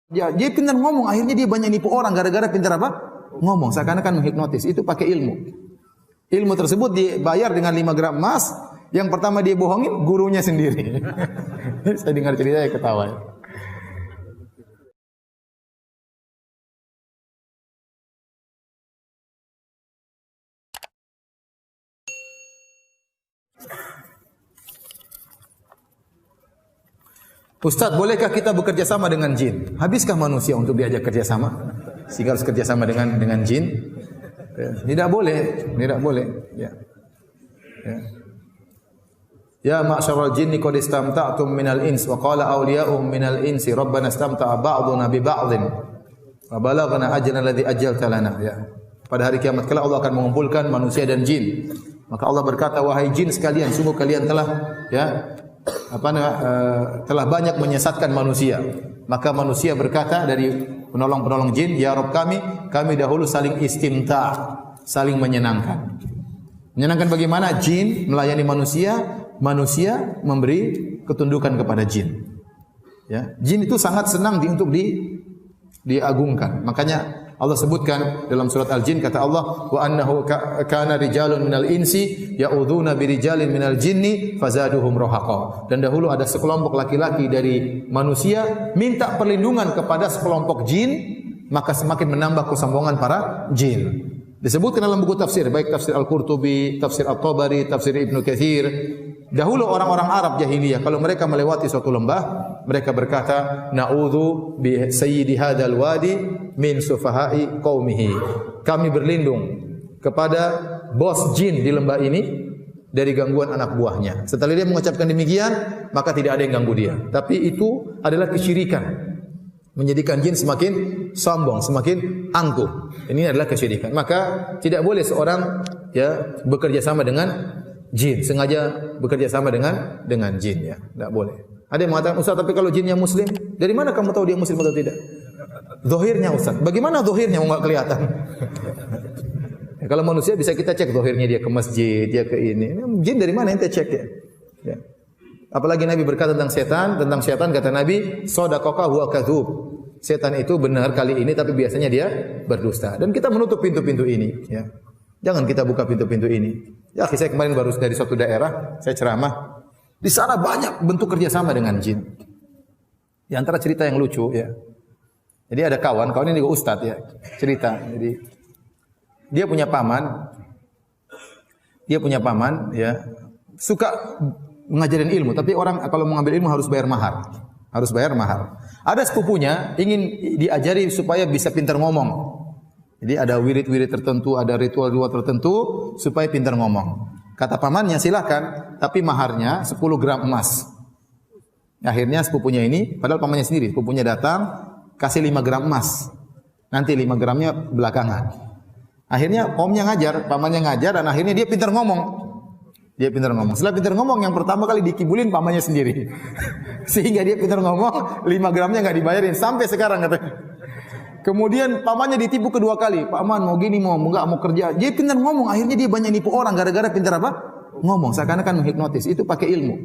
Dia pintar ngomong, akhirnya dia banyak nipu orang gara-gara pintar apa? Ngomong, seakan-akan menghipnotis. Itu pakai ilmu. Ilmu tersebut dibayar dengan 5 gram emas. Yang pertama dia bohongin gurunya sendiri. Saya dengar ceritanya ketawa. Ustaz, bolehkah kita bekerja sama dengan jin? Habiskah manusia untuk diajak kerja sama? Sehingga harus kerja sama dengan jin? Tidak boleh, tidak boleh. Ya. Ya ma'syaral jinni qad istamta'tum minal ins wa qala awliya'uhum minal insi rabbana istamta'a ba'duna bi ba'dhin wa balaghna ajrana alladhi ajjalta lana. Ya. Pada hari kiamat kelak Allah akan mengumpulkan manusia dan jin. Maka Allah berkata, wahai jin sekalian, sungguh kalian telah telah banyak menyesatkan manusia. Maka manusia berkata dari penolong-penolong jin, ya Rabb kami dahulu saling istimta', saling menyenangkan. Menyenangkan bagaimana? Jin melayani manusia, manusia memberi ketundukan kepada jin. Ya, jin itu sangat senang untuk diagungkan. Makanya Allah sebutkan dalam surat Al-Jin, kata Allah, wa annahu kana rijalun minal insi ya'udzuuna birijalin minal jinni fazaduhum rahaqa. Dan dahulu ada sekelompok laki-laki dari manusia minta perlindungan kepada sekelompok jin, maka semakin menambah kesombongan para jin. Disebutkan dalam buku tafsir, baik tafsir Al-Qurtubi, tafsir At-Tabari, tafsir Ibnu Katsir. Dahulu orang-orang Arab jahiliyah kalau mereka melewati suatu lembah, mereka berkata, na'udzu bi sayyidi hadzal wadi min sufahai qaumihi. Kami berlindung kepada bos jin di lembah ini dari gangguan anak buahnya. Setelah dia mengucapkan demikian, maka tidak ada yang ganggu dia. Tapi itu adalah kesyirikan. Menjadikan jin semakin sombong, semakin angkuh. Ini adalah kesyirikan. Maka tidak boleh seorang bekerja sama dengan jin, sengaja bekerja sama dengan jin, ya. Tidak boleh. Ada yang mengatakan, Ustaz, tapi kalau jinnya muslim, dari mana kamu tahu dia muslim atau tidak? Zahirnya, Ustaz. Bagaimana zahirnya enggak kelihatan? Ya, kalau manusia bisa kita cek zahirnya, dia ke masjid, dia ke ini. Jin dari mana ente cek ya? Ya. Apalagi Nabi berkata tentang setan kata Nabi, shadaqaka huwa kadzub. Setan itu benar kali ini tapi biasanya dia berdusta. Dan kita menutup pintu-pintu ini, ya. Jangan kita buka pintu-pintu ini. Ya, saya kemarin baru dari suatu daerah, saya ceramah. Di sana banyak bentuk kerjasama dengan jin. Di antara cerita yang lucu, ya. Jadi ada kawan ini juga ustadz, ya. Cerita. Jadi dia punya paman, ya, suka mengajarin ilmu. Tapi orang kalau mengambil ilmu harus bayar mahar. Ada sepupunya ingin diajari supaya bisa pintar ngomong. Jadi ada wirid-wirid tertentu, ada ritual-ritual tertentu supaya pintar ngomong. Kata pamannya, silakan, tapi maharnya 10 gram emas. Akhirnya sepupunya ini, padahal pamannya sendiri, sepupunya datang, kasih 5 gram emas. Nanti 5 gramnya belakangan. Akhirnya omnya ngajar, pamannya ngajar, dan akhirnya dia pintar ngomong. Setelah pintar ngomong, yang pertama kali dikibulin pamannya sendiri. Sehingga dia pintar ngomong, 5 gramnya nggak dibayarin, sampai sekarang katanya. Kemudian pamannya ditipu kedua kali. Paman mau gini, mau kerja. Dia pintar ngomong, akhirnya dia banyak nipu orang gara-gara pintar apa? Ngomong, seakan-akan menghipnotis. Itu pakai ilmu.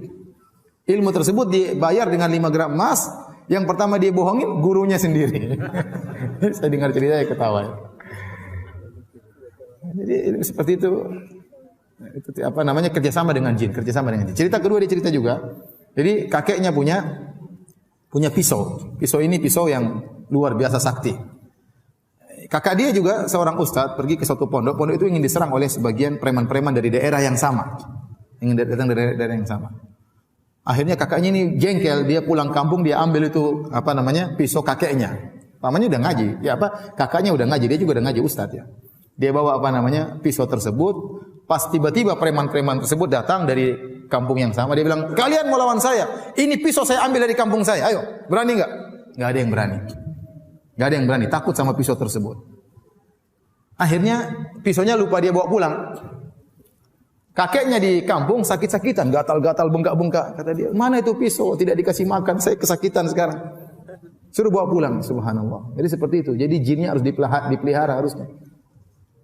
Ilmu tersebut dibayar dengan 5 gram emas. Yang pertama dia bohongin gurunya sendiri. Saya dengar ceritanya ketawa. Jadi seperti itu. Itu kerjasama dengan jin. Cerita kedua dia cerita juga. Jadi kakeknya punya pisau. Pisau ini pisau yang luar biasa sakti. Kakak dia juga seorang ustadz pergi ke suatu pondok. Pondok itu ingin diserang oleh sebagian preman-preman dari daerah yang sama. Ingin datang dari daerah yang sama. Akhirnya kakaknya ini jengkel, dia pulang kampung, dia ambil itu pisau kakeknya. Pamannya udah ngaji, kakaknya udah ngaji, dia juga udah ngaji ustadz, ya. Dia bawa pisau tersebut. Pas tiba-tiba preman-preman tersebut datang dari kampung yang sama, dia bilang, kalian mau lawan saya? Ini pisau saya ambil dari kampung saya. Ayo, berani enggak? Enggak ada yang berani. Takut sama pisau tersebut. Akhirnya pisaunya lupa dia bawa pulang. Kakeknya di kampung sakit-sakitan, gatal-gatal, bengkak-bengkak. Kata dia, mana itu pisau? Tidak dikasih makan, saya kesakitan sekarang. Suruh bawa pulang, subhanallah. Jadi seperti itu. Jadi jinnya harus dipelihara harusnya.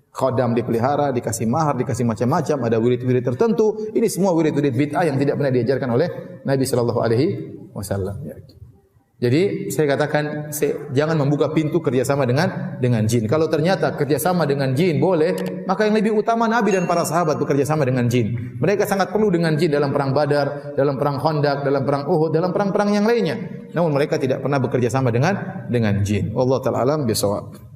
Khodam dipelihara, dikasih mahar, dikasih macam-macam. Ada wirid-wirid tertentu. Ini semua wirid-wirid bid'ah yang tidak pernah diajarkan oleh Nabi Sallallahu Alaihi Wasallam. Jadi saya katakan jangan membuka pintu kerjasama dengan jin. Kalau ternyata kerjasama dengan jin boleh, maka yang lebih utama Nabi dan para sahabat bekerjasama dengan jin. Mereka sangat perlu dengan jin dalam perang Badar, dalam perang Khandaq, dalam perang Uhud, dalam perang-perang yang lainnya. Namun mereka tidak pernah bekerjasama dengan jin. Wallahu ta'ala alam bisawab.